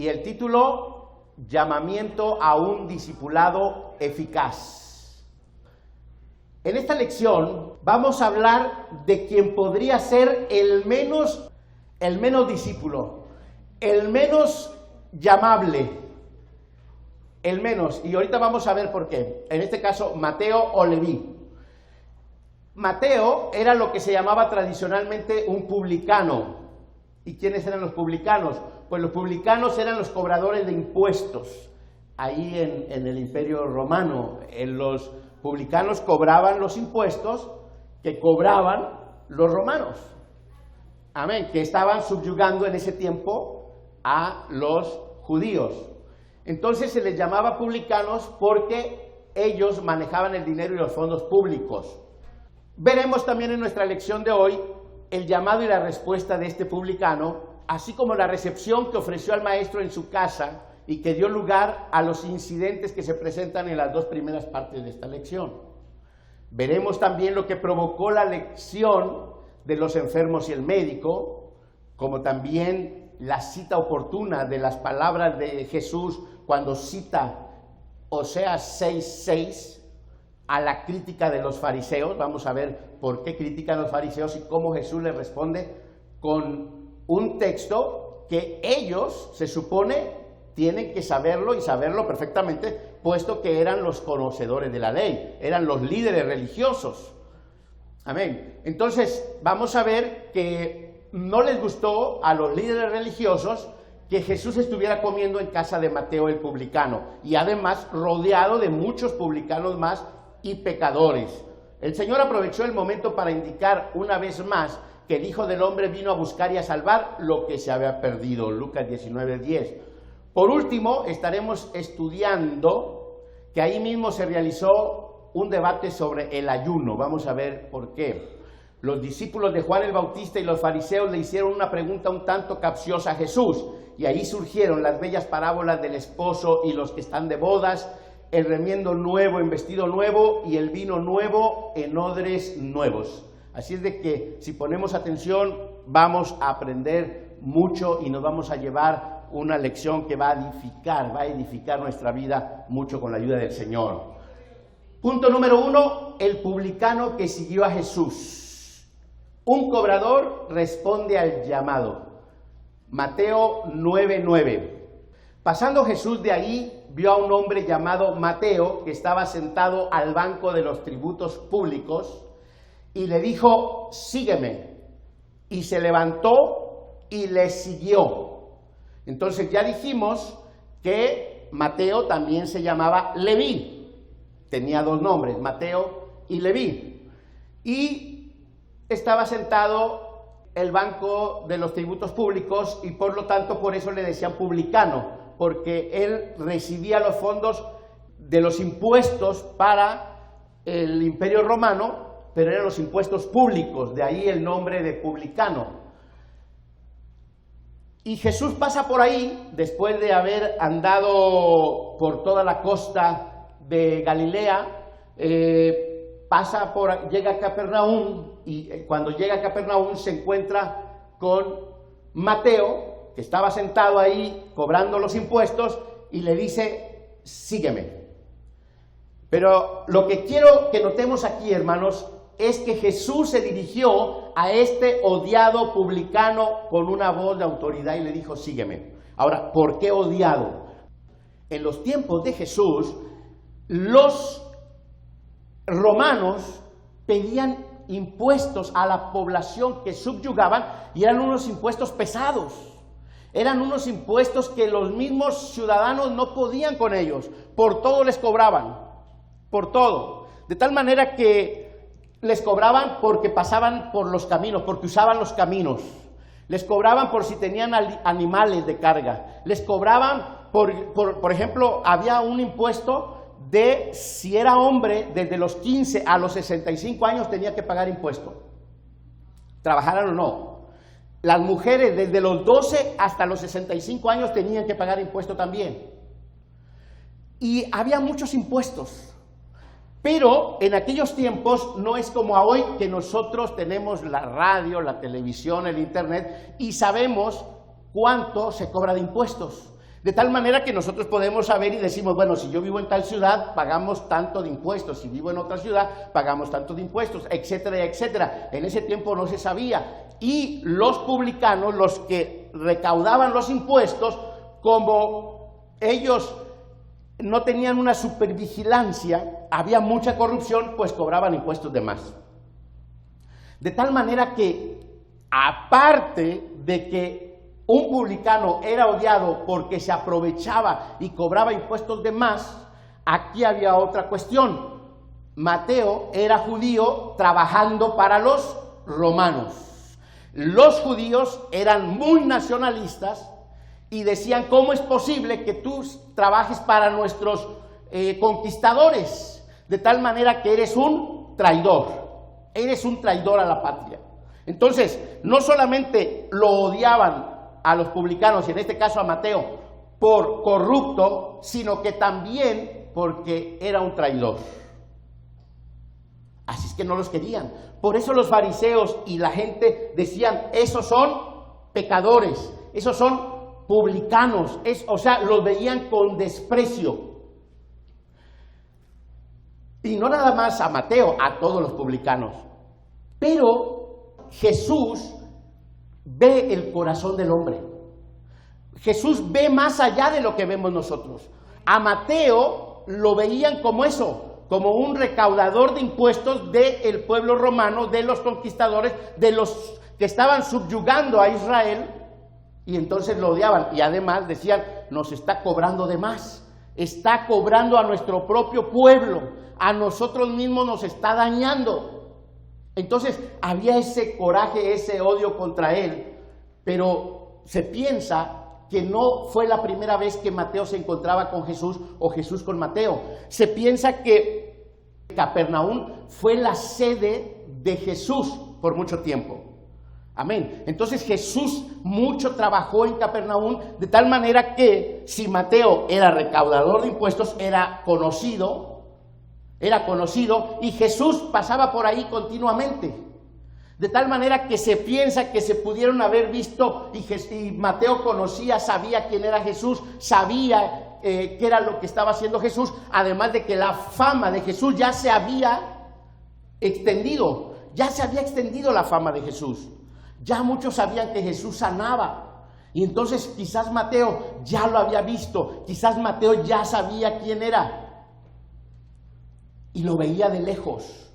y el título, Llamamiento a un discipulado eficaz. En esta lección vamos a hablar de quien podría ser el menos discípulo, el menos llamable, el menos, y ahorita vamos a ver por qué. En este caso, Mateo o Leví. Mateo era lo que se llamaba tradicionalmente un publicano. ¿Y quiénes eran los publicanos? Pues los publicanos eran los cobradores de impuestos. Ahí en el Imperio Romano, los publicanos cobraban los impuestos que cobraban los romanos. Amén, que estaban subyugando en ese tiempo a los judíos. Entonces se les llamaba publicanos porque ellos manejaban el dinero y los fondos públicos. Veremos también en nuestra lección de hoy el llamado y la respuesta de este publicano, así como la recepción que ofreció al maestro en su casa y que dio lugar a los incidentes que se presentan en las dos primeras partes de esta lección. Veremos también lo que provocó la lección de los enfermos y el médico, como también la cita oportuna de las palabras de Jesús cuando cita Oseas 6:6 a la crítica de los fariseos. Vamos a ver por qué critican los fariseos y cómo Jesús les responde con un texto que ellos, se supone, tienen que saberlo y saberlo perfectamente, puesto que eran los conocedores de la ley, eran los líderes religiosos. Amén. Entonces, vamos a ver que no les gustó a los líderes religiosos que Jesús estuviera comiendo en casa de Mateo el publicano, y además rodeado de muchos publicanos más y pecadores. El Señor aprovechó el momento para indicar una vez más que el Hijo del Hombre vino a buscar y a salvar lo que se había perdido. Lucas 19:10. Por último, estaremos estudiando que ahí mismo se realizó un debate sobre el ayuno. Vamos a ver por qué. Los discípulos de Juan el Bautista y los fariseos le hicieron una pregunta un tanto capciosa a Jesús, y ahí surgieron las bellas parábolas del esposo y los que están de bodas, el remiendo nuevo en vestido nuevo y el vino nuevo en odres nuevos. Así es de que si ponemos atención vamos a aprender mucho y nos vamos a llevar una lección que va a edificar nuestra vida mucho con la ayuda del Señor. Punto número 1, el publicano que siguió a Jesús. Un cobrador responde al llamado. Mateo 9:9. Pasando Jesús de ahí, vio a un hombre llamado Mateo, que estaba sentado al banco de los tributos públicos, y le dijo, sígueme. Y se levantó y le siguió. Entonces ya dijimos que Mateo también se llamaba Leví. Tenía dos nombres, Mateo y Leví. Y estaba sentado el banco de los tributos públicos y por lo tanto por eso le decían publicano, porque él recibía los fondos de los impuestos para el Imperio Romano, pero eran los impuestos públicos, de ahí el nombre de publicano. Y Jesús pasa por ahí, después de haber andado por toda la costa de Galilea, llega a Capernaum, y cuando llega a Capernaum se encuentra con Mateo, que estaba sentado ahí cobrando los impuestos, y le dice, sígueme. Pero lo que quiero que notemos aquí, hermanos, es que Jesús se dirigió a este odiado publicano con una voz de autoridad y le dijo, sígueme. Ahora, ¿por qué odiado? En los tiempos de Jesús, los romanos pedían impuestos a la población que subyugaban y eran unos impuestos pesados. Eran unos impuestos que los mismos ciudadanos no podían con ellos. Por todo les cobraban, por todo. De tal manera que les cobraban porque pasaban por los caminos, porque usaban los caminos. Les cobraban por si tenían animales de carga. Les cobraban, por ejemplo, había un impuesto de si era hombre, desde los 15 a los 65 años tenía que pagar impuesto, trabajaran o no. Las mujeres desde los 12 hasta los 65 años tenían que pagar impuesto también. Y había muchos impuestos. Pero en aquellos tiempos no es como a hoy, que nosotros tenemos la radio, la televisión, el internet y sabemos cuánto se cobra de impuestos. De tal manera que nosotros podemos saber y decimos, bueno, si yo vivo en tal ciudad, pagamos tanto de impuestos, si vivo en otra ciudad, pagamos tanto de impuestos, etcétera, etcétera. En ese tiempo no se sabía. Y los publicanos, los que recaudaban los impuestos, como ellos no tenían una supervigilancia, había mucha corrupción, pues cobraban impuestos de más. De tal manera que, aparte de que un publicano era odiado porque se aprovechaba y cobraba impuestos de más, aquí había otra cuestión. Mateo era judío trabajando para los romanos. Los judíos eran muy nacionalistas y decían, ¿cómo es posible que tú trabajes para nuestros conquistadores? De tal manera que eres un traidor a la patria. Entonces, no solamente lo odiaban a los publicanos, y en este caso a Mateo, por corrupto, sino que también porque era un traidor. Así es que no los querían. Por eso los fariseos y la gente decían, esos son pecadores, esos son publicanos, o sea, los veían con desprecio. Y no nada más a Mateo, a todos los publicanos. Pero Jesús ve el corazón del hombre. Jesús ve más allá de lo que vemos nosotros. A Mateo lo veían como eso, como un recaudador de impuestos del pueblo romano, de los conquistadores, de los que estaban subyugando a Israel, y entonces lo odiaban. Y además decían, nos está cobrando de más, está cobrando a nuestro propio pueblo, a nosotros mismos nos está dañando. Entonces había ese coraje, ese odio contra él, pero se piensa que no fue la primera vez que Mateo se encontraba con Jesús o Jesús con Mateo. Se piensa que Capernaum fue la sede de Jesús por mucho tiempo. Amén. Entonces Jesús mucho trabajó en Capernaum, de tal manera que si Mateo era recaudador de impuestos, era conocido, y Jesús pasaba por ahí continuamente. De tal manera que se piensa que se pudieron haber visto y Mateo conocía, sabía quién era Jesús, sabía qué era lo que estaba haciendo Jesús, además de que la fama de Jesús ya se había extendido la fama de Jesús. Ya muchos sabían que Jesús sanaba. Y entonces quizás Mateo ya lo había visto, quizás Mateo ya sabía quién era. Y lo veía de lejos.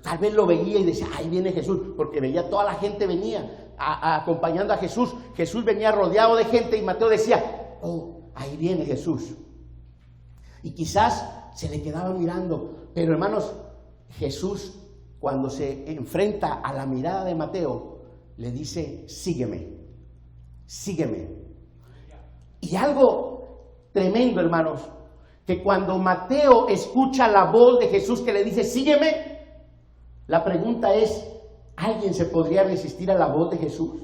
Tal vez lo veía y decía, ahí viene Jesús, porque veía toda la gente venía acompañando a Jesús. Jesús venía rodeado de gente y Mateo decía, oh, ahí viene Jesús. Y quizás se le quedaba mirando. Pero hermanos, Jesús cuando se enfrenta a la mirada de Mateo, le dice, sígueme, sígueme. Y algo tremendo, hermanos, que cuando Mateo escucha la voz de Jesús que le dice, sígueme, la pregunta es, ¿alguien se podría resistir a la voz de Jesús?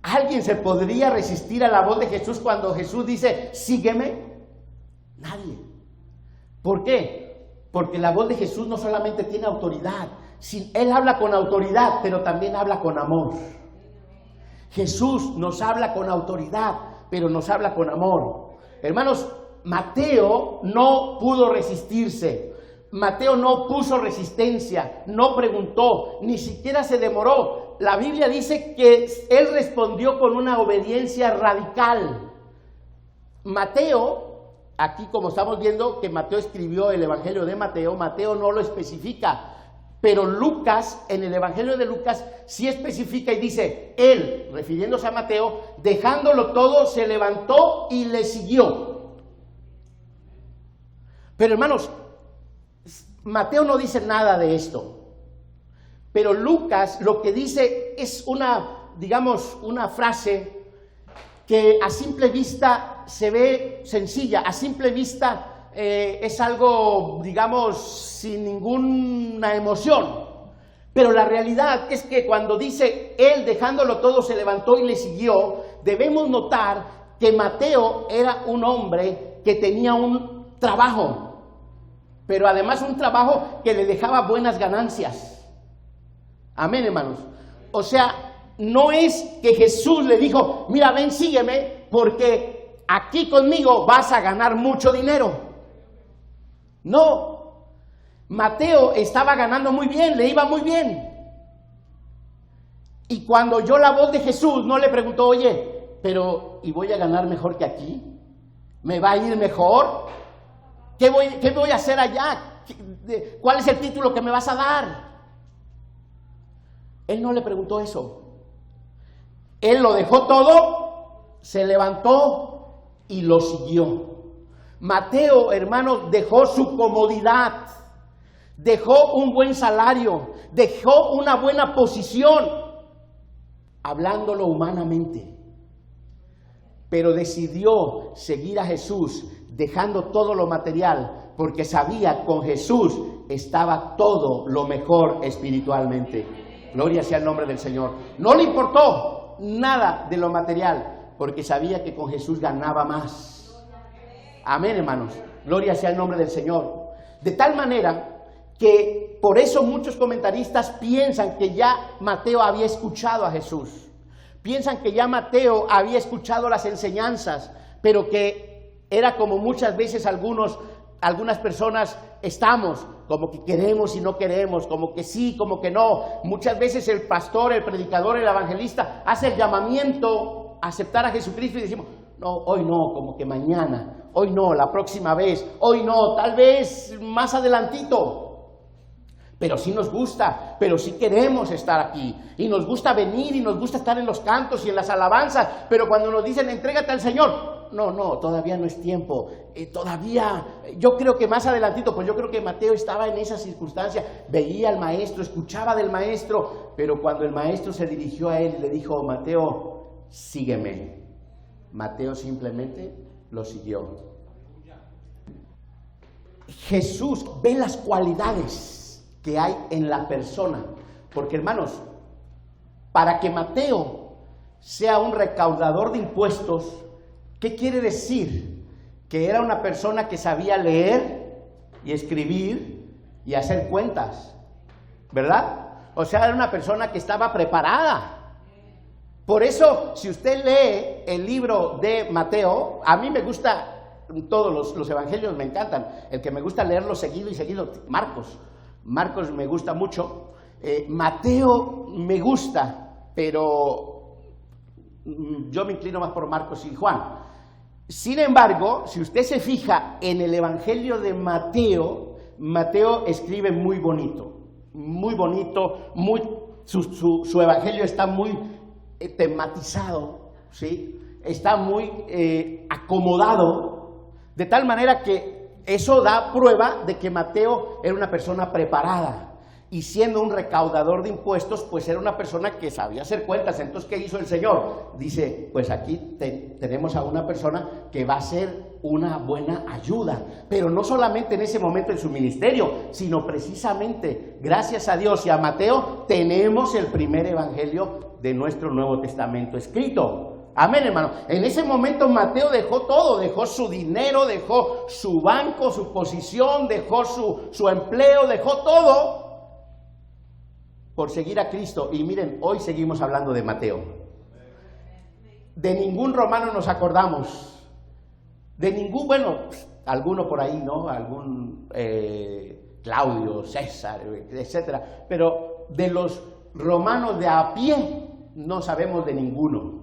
¿Alguien se podría resistir a la voz de Jesús cuando Jesús dice, sígueme? Nadie. ¿Por qué? Porque la voz de Jesús no solamente tiene autoridad, Él habla con autoridad, pero también habla con amor. Jesús nos habla con autoridad, pero nos habla con amor. Hermanos, Mateo no pudo resistirse. Mateo no puso resistencia, no preguntó, ni siquiera se demoró. La Biblia dice que él respondió con una obediencia radical. Mateo, aquí como estamos viendo que Mateo escribió el Evangelio de Mateo, Mateo no lo especifica, pero Lucas, en el Evangelio de Lucas, sí especifica y dice, él, refiriéndose a Mateo, dejándolo todo, se levantó y le siguió. Pero hermanos, Mateo no dice nada de esto, pero Lucas lo que dice es una frase que a simple vista se ve sencilla, a simple vista es algo, sin ninguna emoción. Pero la realidad es que cuando dice, él dejándolo todo se levantó y le siguió, debemos notar que Mateo era un hombre que tenía un trabajo, pero además un trabajo que le dejaba buenas ganancias. Amén, hermanos. O sea, no es que Jesús le dijo, mira, ven, sígueme, porque aquí conmigo vas a ganar mucho dinero. No, Mateo estaba ganando muy bien, le iba muy bien. Y cuando oyó la voz de Jesús, no le preguntó, oye, pero ¿y voy a ganar mejor que aquí? ¿Me va a ir mejor? ¿Qué voy a hacer allá? ¿Cuál es el título que me vas a dar? Él no le preguntó eso. Él lo dejó todo, se levantó y lo siguió. Mateo, hermanos, dejó su comodidad, dejó un buen salario, dejó una buena posición, hablándolo humanamente, pero decidió seguir a Jesús, dejando todo lo material, porque sabía con Jesús estaba todo lo mejor espiritualmente. Gloria sea el nombre del Señor. No le importó nada de lo material, porque sabía que con Jesús ganaba más. Amén, hermanos. Gloria sea el nombre del Señor. De tal manera que por eso muchos comentaristas piensan que ya Mateo había escuchado a Jesús. Piensan que ya Mateo había escuchado las enseñanzas, pero que era como muchas veces algunas personas estamos, como que queremos y no queremos, como que sí, como que no. Muchas veces el pastor, el predicador, el evangelista hace el llamamiento a aceptar a Jesucristo y decimos, no, hoy no, como que mañana, hoy no, la próxima vez, hoy no, tal vez más adelantito. Pero sí nos gusta, pero sí queremos estar aquí. Y nos gusta venir y nos gusta estar en los cantos y en las alabanzas. Pero cuando nos dicen, entrégate al Señor, no, todavía no es tiempo. Todavía, yo creo que más adelantito, pues yo creo que Mateo estaba en esa circunstancia. Veía al maestro, escuchaba del maestro. Pero cuando el maestro se dirigió a él y le dijo, Mateo, sígueme. Mateo simplemente lo siguió. Jesús ve las cualidades que hay en la persona, porque hermanos, para que Mateo sea un recaudador de impuestos, ¿qué quiere decir? Que era una persona que sabía leer y escribir y hacer cuentas, ¿verdad? O sea, era una persona que estaba preparada. Por eso, si usted lee el libro de Mateo, a mí me gusta, todos los evangelios me encantan, el que me gusta leerlo seguido y seguido, Marcos me gusta mucho, Mateo me gusta, pero yo me inclino más por Marcos y Juan. Sin embargo, si usted se fija en el Evangelio de Mateo, Mateo escribe muy bonito, su Evangelio está muy tematizado, ¿sí? Está muy acomodado, de tal manera que eso da prueba de que Mateo era una persona preparada, y siendo un recaudador de impuestos, pues era una persona que sabía hacer cuentas. Entonces, ¿qué hizo el Señor? Dice, pues aquí tenemos a una persona que va a ser una buena ayuda, pero no solamente en ese momento en su ministerio, sino precisamente, gracias a Dios y a Mateo, tenemos el primer evangelio de nuestro Nuevo Testamento escrito. Amén, hermano. En ese momento Mateo dejó todo, dejó su dinero, dejó su banco, su posición, dejó su empleo, dejó todo por seguir a Cristo. Y miren, hoy seguimos hablando de Mateo. De ningún romano nos acordamos, de ningún, bueno, alguno por ahí, ¿no? Algún Claudio, César, etcétera. Pero de los romanos de a pie no sabemos de ninguno.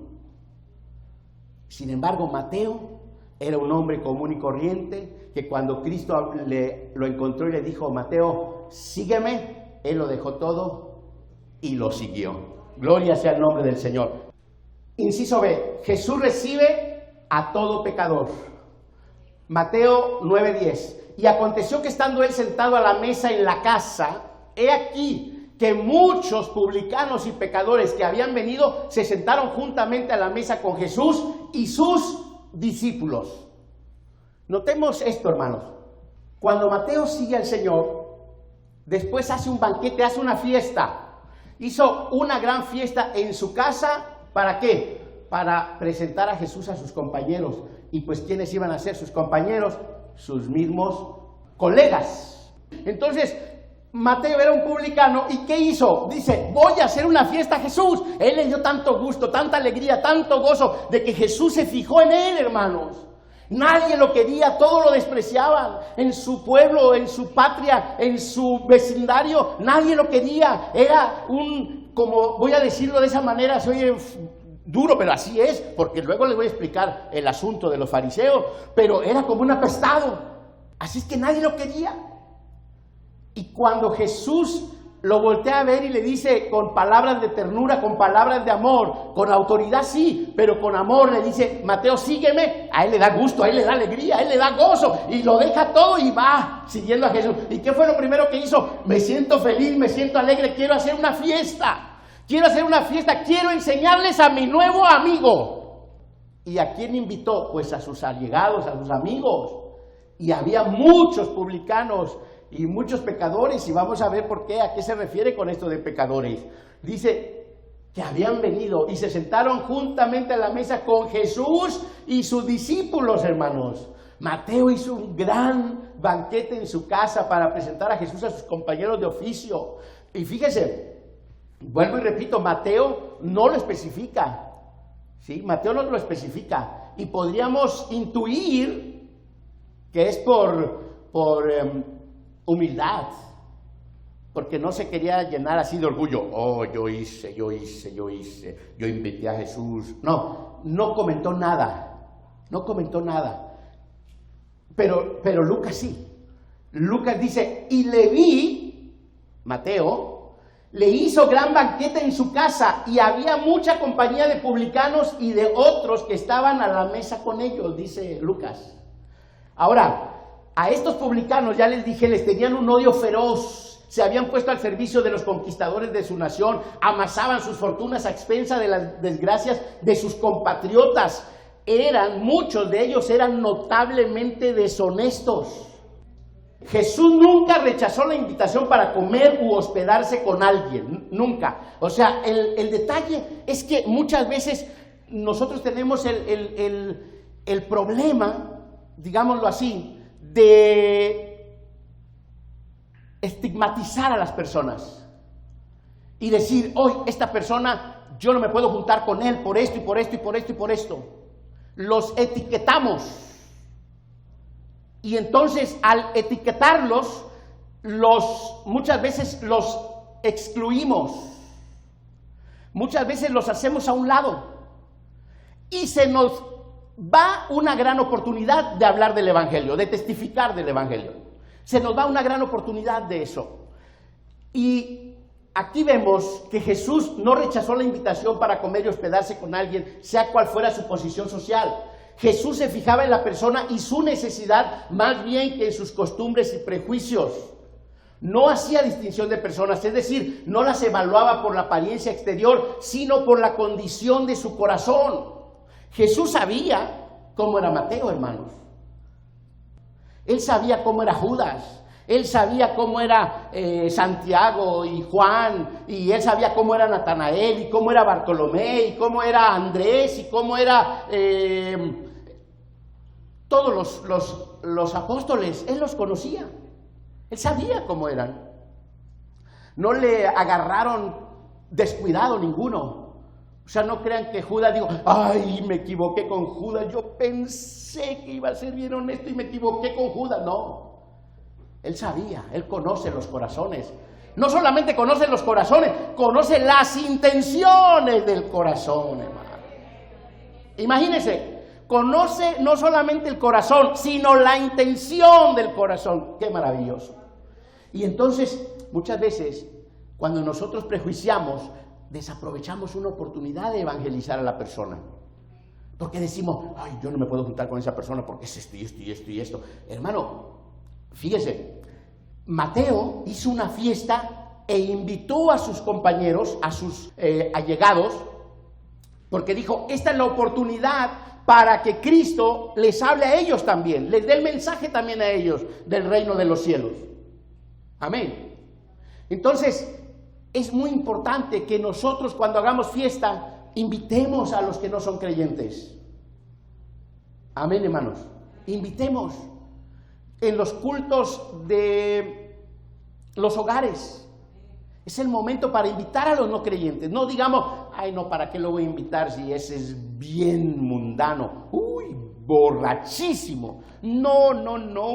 Sin embargo, Mateo era un hombre común y corriente, que cuando Cristo lo encontró y le dijo, Mateo, sígueme, él lo dejó todo y lo siguió. Gloria sea el nombre del Señor. Inciso B, Jesús recibe a todo pecador. Mateo 9:10. Y aconteció que estando él sentado a la mesa en la casa, he aquí que muchos publicanos y pecadores que habían venido se sentaron juntamente a la mesa con Jesús y sus discípulos. Notemos esto, hermanos. Cuando Mateo sigue al Señor, después hace un banquete, hace una fiesta. Hizo una gran fiesta en su casa, ¿para qué? Para presentar a Jesús a sus compañeros. Y pues, ¿quiénes iban a ser sus compañeros? Sus mismos colegas. Entonces, Mateo era un publicano, ¿y qué hizo? Dice, voy a hacer una fiesta a Jesús. Él le dio tanto gusto, tanta alegría, tanto gozo, de que Jesús se fijó en él, hermanos. Nadie lo quería, todos lo despreciaban. En su pueblo, en su patria, en su vecindario, nadie lo quería. Era como voy a decirlo de esa manera, se oye duro, pero así es, porque luego les voy a explicar el asunto de los fariseos, pero era como un apestado. Así es que nadie lo quería. Y cuando Jesús lo voltea a ver y le dice con palabras de ternura, con palabras de amor, con autoridad sí, pero con amor le dice, Mateo, sígueme, a él le da gusto, a él le da alegría, a él le da gozo, y lo deja todo y va siguiendo a Jesús. ¿Y qué fue lo primero que hizo? Me siento feliz, me siento alegre, quiero hacer una fiesta, quiero enseñarles a mi nuevo amigo. ¿Y a quién invitó? Pues a sus allegados, a sus amigos. Y había muchos publicanos y muchos pecadores, y vamos a ver por qué, a qué se refiere con esto de pecadores. Dice que habían venido y se sentaron juntamente a la mesa con Jesús y sus discípulos, hermanos. Mateo hizo un gran banquete en su casa para presentar a Jesús a sus compañeros de oficio. Y fíjese, vuelvo y repito, Mateo no lo especifica, ¿sí? Mateo no lo especifica, y podríamos intuir que es por humildad, porque no se quería llenar así de orgullo. Oh, yo hice, yo invité a Jesús. No comentó nada, pero Lucas sí. Lucas dice, y Leví, Mateo, le hizo gran banquete en su casa, y había mucha compañía de publicanos y de otros que estaban a la mesa con ellos, dice Lucas. Ahora, a estos publicanos, ya les dije, les tenían un odio feroz, se habían puesto al servicio de los conquistadores de su nación, amasaban sus fortunas a expensas de las desgracias de sus compatriotas. Muchos de ellos eran notablemente deshonestos. Jesús nunca rechazó la invitación para comer u hospedarse con alguien, nunca. O sea, el detalle es que muchas veces nosotros tenemos el problema, digámoslo así, de estigmatizar a las personas y decir, hoy esta persona yo no me puedo juntar con él por esto y por esto y por esto y por esto. Los etiquetamos, y entonces al etiquetarlos muchas veces los excluimos, muchas veces los hacemos a un lado, y se nos va una gran oportunidad de hablar del Evangelio, de testificar del Evangelio. Se nos va una gran oportunidad de eso. Y aquí vemos que Jesús no rechazó la invitación para comer y hospedarse con alguien, sea cual fuera su posición social. Jesús se fijaba en la persona y su necesidad más bien que en sus costumbres y prejuicios. No hacía distinción de personas, es decir, no las evaluaba por la apariencia exterior, sino por la condición de su corazón. Jesús sabía cómo era Mateo, hermanos. Él sabía cómo era Judas. Él sabía cómo era Santiago y Juan. Y él sabía cómo era Natanael y cómo era Bartolomé y cómo era Andrés y cómo era todos los apóstoles. Él los conocía. Él sabía cómo eran. No le agarraron descuidado ninguno. O sea, no crean que Judas dijo, ay, me equivoqué con Judas, yo pensé que iba a ser bien honesto y me equivoqué con Judas. No, él sabía, él conoce los corazones. No solamente conoce los corazones, conoce las intenciones del corazón, hermano. Imagínense, conoce no solamente el corazón, sino la intención del corazón. ¡Qué maravilloso! Y entonces, muchas veces, cuando nosotros prejuiciamos, desaprovechamos una oportunidad de evangelizar a la persona. Porque decimos, ay, yo no me puedo juntar con esa persona porque es esto y esto y esto y esto. Hermano, fíjese, Mateo hizo una fiesta e invitó a sus compañeros, a sus allegados, porque dijo, esta es la oportunidad para que Cristo les hable a ellos también, les dé el mensaje también a ellos del reino de los cielos. Amén. Entonces, es muy importante que nosotros cuando hagamos fiesta, invitemos a los que no son creyentes. Amén, hermanos. Invitemos. En los cultos de los hogares. Es el momento para invitar a los no creyentes. No digamos, ay no, ¿para qué lo voy a invitar si ese es bien mundano? Uy, borrachísimo. No,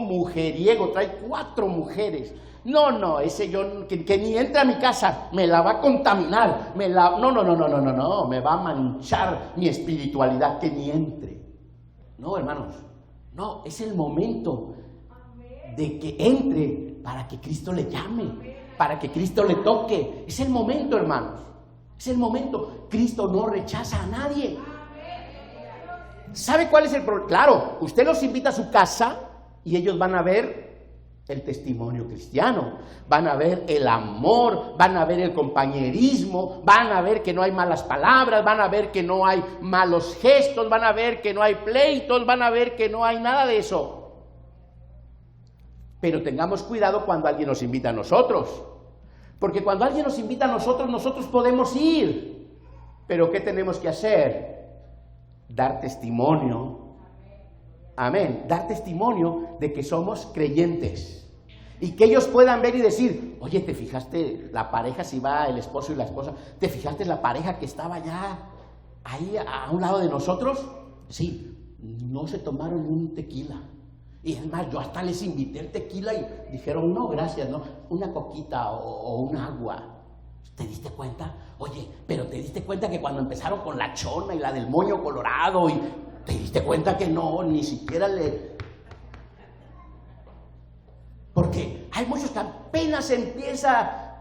mujeriego, trae 4 mujeres. No, ese yo, que ni entre a mi casa, me la va a contaminar. No, me va a manchar mi espiritualidad, que ni entre. No, hermanos, no, es el momento de que entre para que Cristo le llame, para que Cristo le toque. Es el momento, hermanos. Es el momento. Cristo no rechaza a nadie. ¿Sabe cuál es el problema? Claro, usted los invita a su casa y ellos van a ver el testimonio cristiano, van a ver el amor, van a ver el compañerismo, van a ver que no hay malas palabras, van a ver que no hay malos gestos, van a ver que no hay pleitos, van a ver que no hay nada de eso. Pero tengamos cuidado cuando alguien nos invita a nosotros, porque cuando alguien nos invita a nosotros, nosotros podemos ir. Pero ¿qué tenemos que hacer? Dar testimonio. Amén. Dar testimonio de que somos creyentes. Y que ellos puedan ver y decir, oye, ¿te fijaste la pareja, si va el esposo y la esposa? ¿Te fijaste la pareja que estaba ya ahí a un lado de nosotros? Sí, no se tomaron un tequila. Y es más, yo hasta les invité el tequila y dijeron, no, gracias, no, una coquita o un agua. ¿Te diste cuenta? Oye, pero ¿te diste cuenta que cuando empezaron con la chona y la del moño colorado y te diste cuenta que no, ni siquiera le... Porque hay muchos que apenas empieza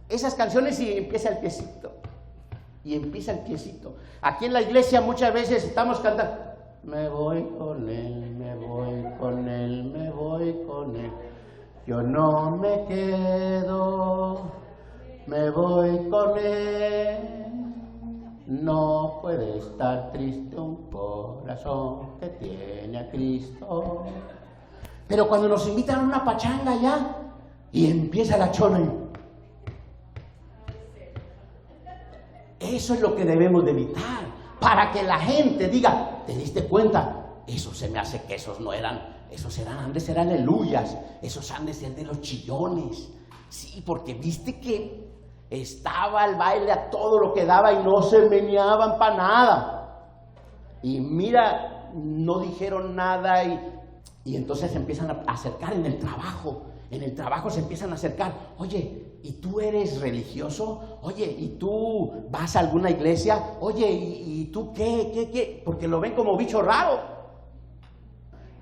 esas canciones y empieza el piecito. Y empieza el piecito. Aquí en la iglesia muchas veces estamos cantando, me voy con él, me voy con él, me voy con él. Yo no me quedo, me voy con él. No puede estar triste un corazón que tiene a Cristo. Pero cuando nos invitan a una pachanga ya, y empieza la chona, eso es lo que debemos de evitar, para que la gente diga, ¿te diste cuenta? Eso se me hace que esos no eran, han de ser aleluyas, esos han de ser de los chillones. Sí, porque viste que estaba el baile a todo lo que daba y no se meneaban para nada. Y mira, no dijeron nada y entonces se empiezan a acercar en el trabajo. En el trabajo se empiezan a acercar. Oye, ¿y tú eres religioso? Oye, ¿y tú vas a alguna iglesia? Oye, ¿y tú qué? Porque lo ven como bicho raro.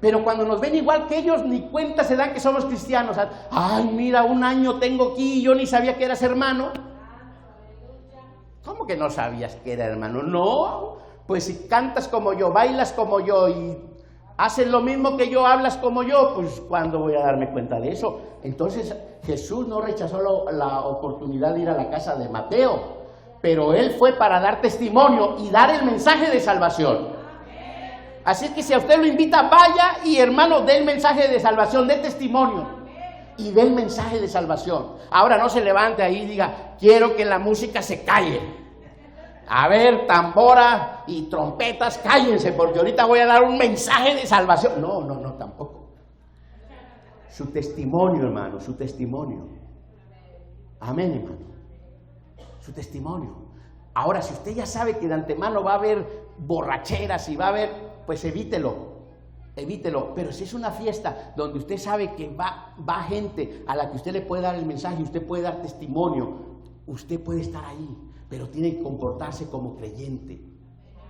Pero cuando nos ven igual que ellos, ni cuenta se dan que somos cristianos. Ay, mira, 1 año tengo aquí y yo ni sabía que eras hermano. ¿Cómo que no sabías que era hermano? No, pues si cantas como yo, bailas como yo y haces lo mismo que yo, hablas como yo, pues ¿cuándo voy a darme cuenta de eso? Entonces Jesús no rechazó la oportunidad de ir a la casa de Mateo, pero él fue para dar testimonio y dar el mensaje de salvación. Así es que si a usted lo invita, vaya y hermano, dé el mensaje de salvación, dé testimonio y dé el mensaje de salvación. Ahora no se levante ahí y diga, quiero que la música se calle. A ver, tambora y trompetas, cállense, porque ahorita voy a dar un mensaje de salvación. No, tampoco. Su testimonio, hermano, su testimonio. Amén, hermano. Su testimonio. Ahora, si usted ya sabe que de antemano va a haber borracheras y va a haber, pues evítelo. Pero si es una fiesta donde usted sabe que va gente a la que usted le puede dar el mensaje, usted puede dar testimonio, usted puede estar ahí. Pero tiene que comportarse como creyente,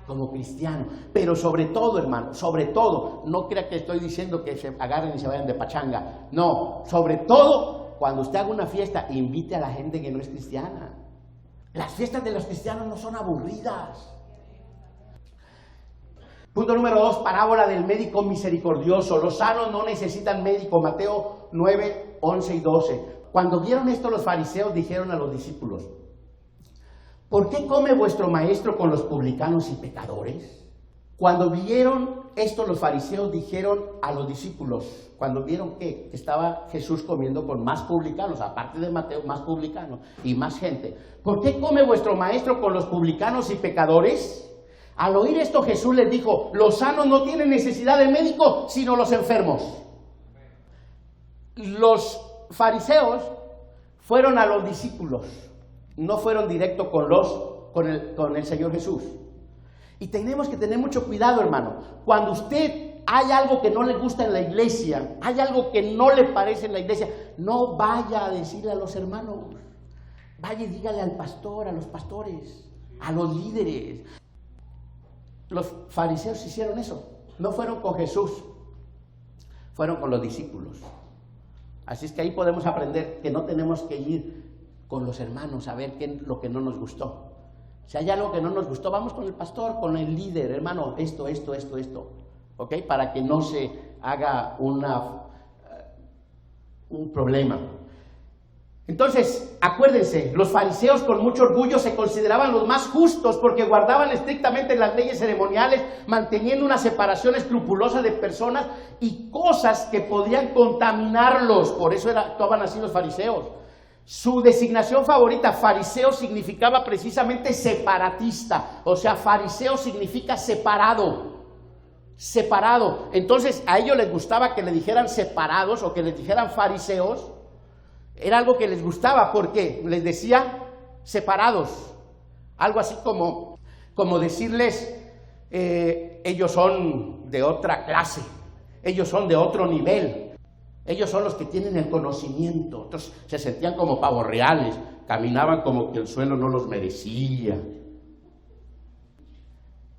como cristiano. Pero sobre todo, hermano, sobre todo, no crea que estoy diciendo que se agarren y se vayan de pachanga. No, sobre todo, cuando usted haga una fiesta, invite a la gente que no es cristiana. Las fiestas de los cristianos no son aburridas. Punto número 2, parábola del médico misericordioso. Los sanos no necesitan médico. Mateo 9, 11 y 12. Cuando vieron esto, los fariseos dijeron a los discípulos, ¿por qué come vuestro maestro con los publicanos y pecadores? Cuando vieron esto, los fariseos dijeron a los discípulos, cuando vieron que estaba Jesús comiendo con más publicanos, aparte de Mateo, más publicanos y más gente, ¿por qué come vuestro maestro con los publicanos y pecadores? Al oír esto, Jesús les dijo, los sanos no tienen necesidad de médico, sino los enfermos. Los fariseos fueron a los discípulos, no fueron directo con el Señor Jesús. Y tenemos que tener mucho cuidado, hermano. Cuando usted hay algo que no le gusta en la iglesia, hay algo que no le parece en la iglesia, no vaya a decirle a los hermanos. Vaya y dígale al pastor, a los pastores, a los líderes. Los fariseos hicieron eso. No fueron con Jesús, fueron con los discípulos. Así es que ahí podemos aprender que no tenemos que ir con los hermanos a ver qué es lo que no nos gustó. Si hay algo que no nos gustó, vamos con el pastor, con el líder, hermano, esto, ¿ok? Para que no se haga un problema. Entonces, acuérdense, los fariseos con mucho orgullo se consideraban los más justos porque guardaban estrictamente las leyes ceremoniales, manteniendo una separación escrupulosa de personas y cosas que podían contaminarlos. Por eso actuaban así los fariseos. Su designación favorita, fariseo, significaba precisamente separatista. O sea, fariseo significa separado. Separado. Entonces, a ellos les gustaba que le dijeran separados o que les dijeran fariseos. Era algo que les gustaba porque les decía separados. Algo así como decirles, ellos son de otra clase, ellos son de otro nivel. Ellos son los que tienen el conocimiento. Entonces se sentían como pavos reales, caminaban como que el suelo no los merecía.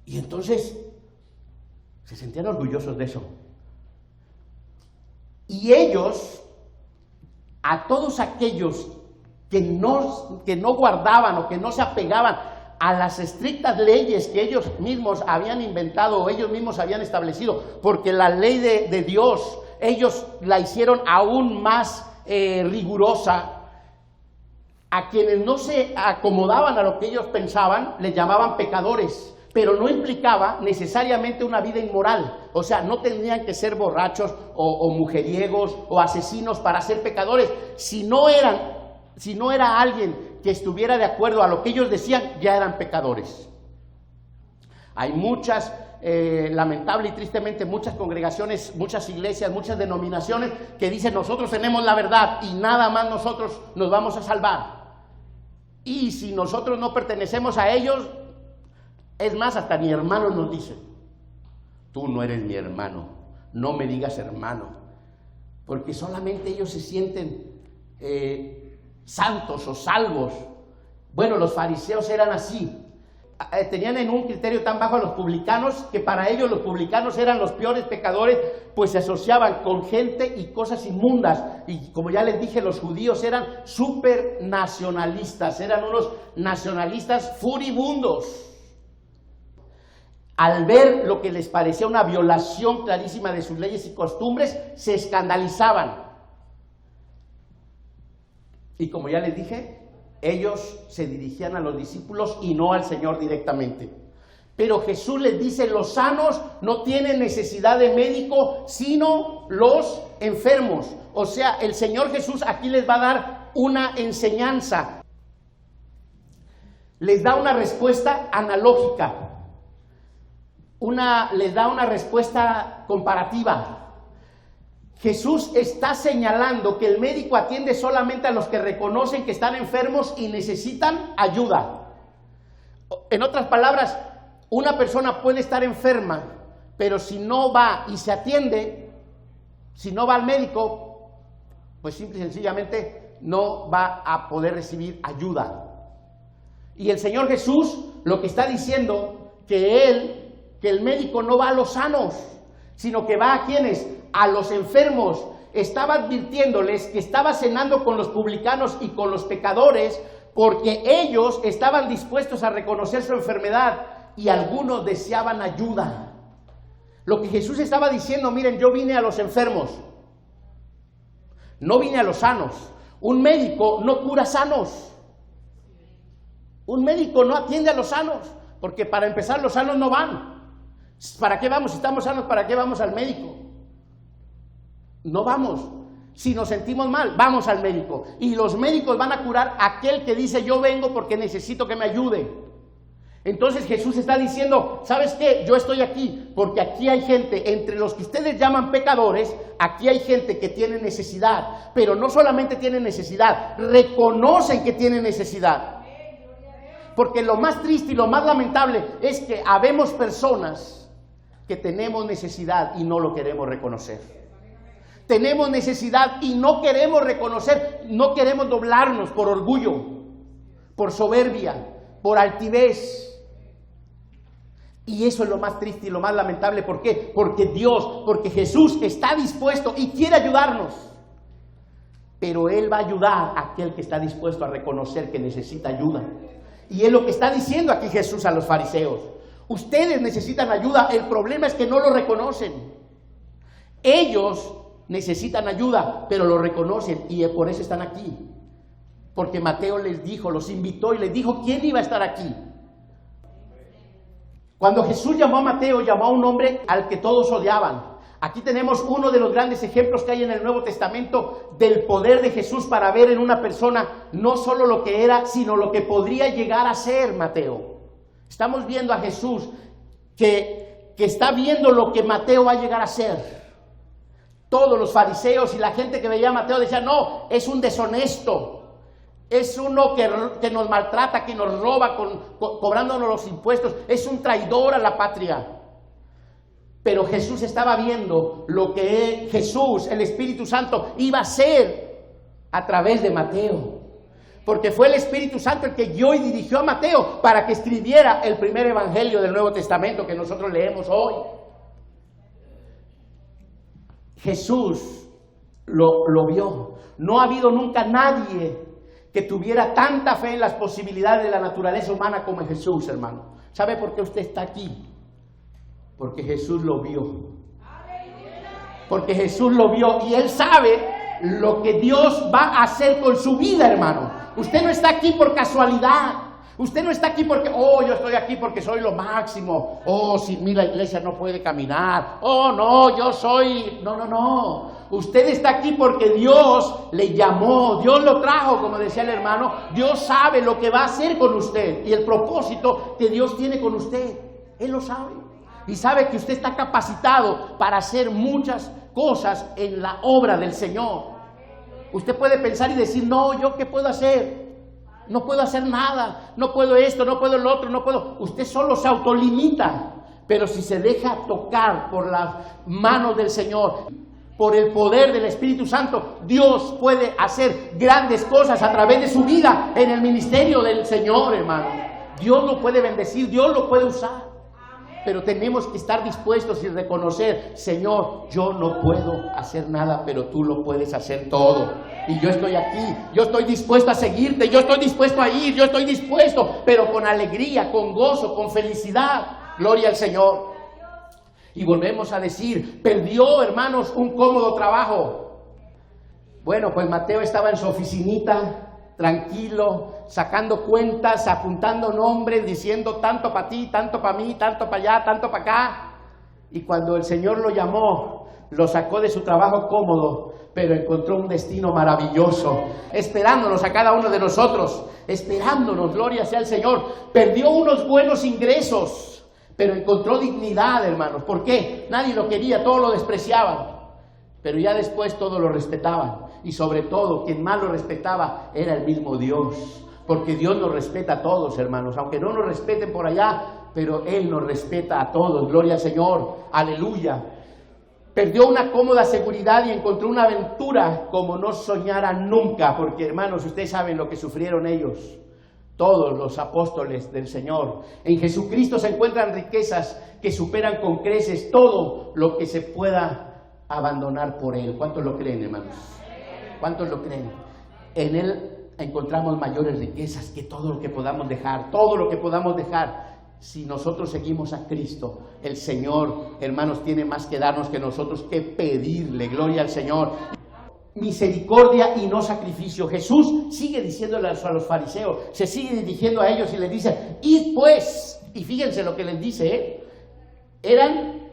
Y entonces se sentían orgullosos de eso. Y ellos, a todos aquellos que no guardaban o que no se apegaban a las estrictas leyes que ellos mismos habían inventado o ellos mismos habían establecido, porque la ley de Dios, ellos la hicieron aún más rigurosa. A quienes no se acomodaban a lo que ellos pensaban, les llamaban pecadores, pero no implicaba necesariamente una vida inmoral. O sea, no tendrían que ser borrachos o mujeriegos o asesinos para ser pecadores. Si no era alguien que estuviera de acuerdo a lo que ellos decían, ya eran pecadores. Hay muchas, lamentable y tristemente, muchas congregaciones, muchas iglesias, muchas denominaciones que dicen nosotros tenemos la verdad y nada más nosotros nos vamos a salvar. Y si nosotros no pertenecemos a ellos, es más, hasta mi hermano nos dice, tú no eres mi hermano, no me digas hermano, porque solamente ellos se sienten santos o salvos. Bueno, los fariseos eran así. Tenían en un criterio tan bajo a los publicanos que para ellos los publicanos eran los peores pecadores, pues se asociaban con gente y cosas inmundas. Y como ya les dije, los judíos eran súper nacionalistas, eran unos nacionalistas furibundos. Al ver lo que les parecía una violación clarísima de sus leyes y costumbres, se escandalizaban. Y como ya les dije, ellos se dirigían a los discípulos y no al Señor directamente. Pero Jesús les dice, los sanos no tienen necesidad de médico, sino los enfermos. O sea, el Señor Jesús aquí les va a dar una enseñanza. Les da una respuesta analógica. Les da una respuesta comparativa. Jesús está señalando que el médico atiende solamente a los que reconocen que están enfermos y necesitan ayuda. En otras palabras, una persona puede estar enferma, pero si no va y se atiende, si no va al médico, pues simple y sencillamente no va a poder recibir ayuda. Y el Señor Jesús lo que está diciendo que el médico no va a los sanos, sino que va a quienes, a los enfermos. Estaba advirtiéndoles que estaba cenando con los publicanos y con los pecadores porque ellos estaban dispuestos a reconocer su enfermedad y algunos deseaban ayuda. Lo que Jesús estaba diciendo, miren, yo vine a los enfermos, no vine a los sanos. Un médico no cura sanos. Un médico no atiende a los sanos, porque para empezar los sanos no van. ¿Para qué vamos? Si estamos sanos, ¿para qué vamos al médico? No vamos. Si nos sentimos mal, vamos al médico. Y los médicos van a curar a aquel que dice, yo vengo porque necesito que me ayude. Entonces Jesús está diciendo, ¿sabes qué? Yo estoy aquí porque aquí hay gente, entre los que ustedes llaman pecadores, aquí hay gente que tiene necesidad, pero no solamente tiene necesidad, reconocen que tiene necesidad. Porque lo más triste y lo más lamentable es que habemos personas que tenemos necesidad y no lo queremos reconocer. Tenemos necesidad y no queremos reconocer, no queremos doblarnos por orgullo, por soberbia, por altivez. Y eso es lo más triste y lo más lamentable. ¿Por qué? Porque Jesús está dispuesto y quiere ayudarnos. Pero Él va a ayudar a aquel que está dispuesto a reconocer que necesita ayuda. Y es lo que está diciendo aquí Jesús a los fariseos. Ustedes necesitan ayuda, el problema es que no lo reconocen. Ellos necesitan ayuda, pero lo reconocen y por eso están aquí. Porque Mateo les dijo, los invitó y les dijo quién iba a estar aquí. Cuando Jesús llamó a Mateo, llamó a un hombre al que todos odiaban. Aquí tenemos uno de los grandes ejemplos que hay en el Nuevo Testamento del poder de Jesús para ver en una persona no solo lo que era, sino lo que podría llegar a ser Mateo. Estamos viendo a Jesús que está viendo lo que Mateo va a llegar a ser. Todos los fariseos y la gente que veía a Mateo decían, no, es un deshonesto. Es uno que nos maltrata, que nos roba cobrándonos los impuestos. Es un traidor a la patria. Pero Jesús estaba viendo lo que Jesús, el Espíritu Santo, iba a hacer a través de Mateo. Porque fue el Espíritu Santo el que guió y dirigió a Mateo para que escribiera el primer evangelio del Nuevo Testamento que nosotros leemos hoy. Jesús lo vio. No ha habido nunca nadie que tuviera tanta fe en las posibilidades de la naturaleza humana como Jesús, hermano. ¿Sabe por qué usted está aquí? Porque Jesús lo vio. Porque Jesús lo vio y Él sabe lo que Dios va a hacer con su vida, hermano. Usted no está aquí por casualidad. Usted no está aquí porque, yo estoy aquí porque soy lo máximo. Sin mí la iglesia no puede caminar. No, yo soy... No. Usted está aquí porque Dios le llamó, Dios lo trajo, como decía el hermano. Dios sabe lo que va a hacer con usted y el propósito que Dios tiene con usted. Él lo sabe. Y sabe que usted está capacitado para hacer muchas cosas en la obra del Señor. Usted puede pensar y decir, no, ¿yo qué puedo hacer? No puedo hacer nada, no puedo esto, no puedo lo otro, no puedo. Usted solo se autolimita, pero si se deja tocar por las manos del Señor, por el poder del Espíritu Santo, Dios puede hacer grandes cosas a través de su vida en el ministerio del Señor, hermano. Dios lo puede bendecir, Dios lo puede usar. Pero tenemos que estar dispuestos y reconocer, Señor, yo no puedo hacer nada, pero tú lo puedes hacer todo. Y yo estoy aquí, yo estoy dispuesto a seguirte, yo estoy dispuesto a ir, yo estoy dispuesto, pero con alegría, con gozo, con felicidad. Gloria al Señor. Y volvemos a decir, perdió, hermanos, un cómodo trabajo. Bueno, pues Mateo estaba en su oficinita, tranquilo, sacando cuentas, apuntando nombres, diciendo tanto para ti, tanto para mí, tanto para allá, tanto para acá. Y cuando el Señor lo llamó, lo sacó de su trabajo cómodo, pero encontró un destino maravilloso, esperándonos a cada uno de nosotros, esperándonos, gloria sea al Señor. Perdió unos buenos ingresos, pero encontró dignidad, hermanos. ¿Por qué? Nadie lo quería, todos lo despreciaban. Pero ya después todos lo respetaban. Y sobre todo, quien más lo respetaba era el mismo Dios. Porque Dios nos respeta a todos, hermanos. Aunque no nos respeten por allá, pero Él nos respeta a todos. Gloria al Señor. Aleluya. Perdió una cómoda seguridad y encontró una aventura como no soñara nunca. Porque, hermanos, ustedes saben lo que sufrieron ellos. Todos los apóstoles del Señor. En Jesucristo se encuentran riquezas que superan con creces todo lo que se pueda abandonar por Él. ¿Cuántos lo creen, hermanos? ¿Cuántos lo creen? En Él encontramos mayores riquezas que todo lo que podamos dejar. Todo lo que podamos dejar. Si nosotros seguimos a Cristo, el Señor, hermanos, tiene más que darnos que nosotros que pedirle. Gloria al Señor. Misericordia y no sacrificio. Jesús sigue diciéndole a los fariseos, se sigue dirigiendo a ellos y les dice, id pues, y fíjense lo que les dice, eran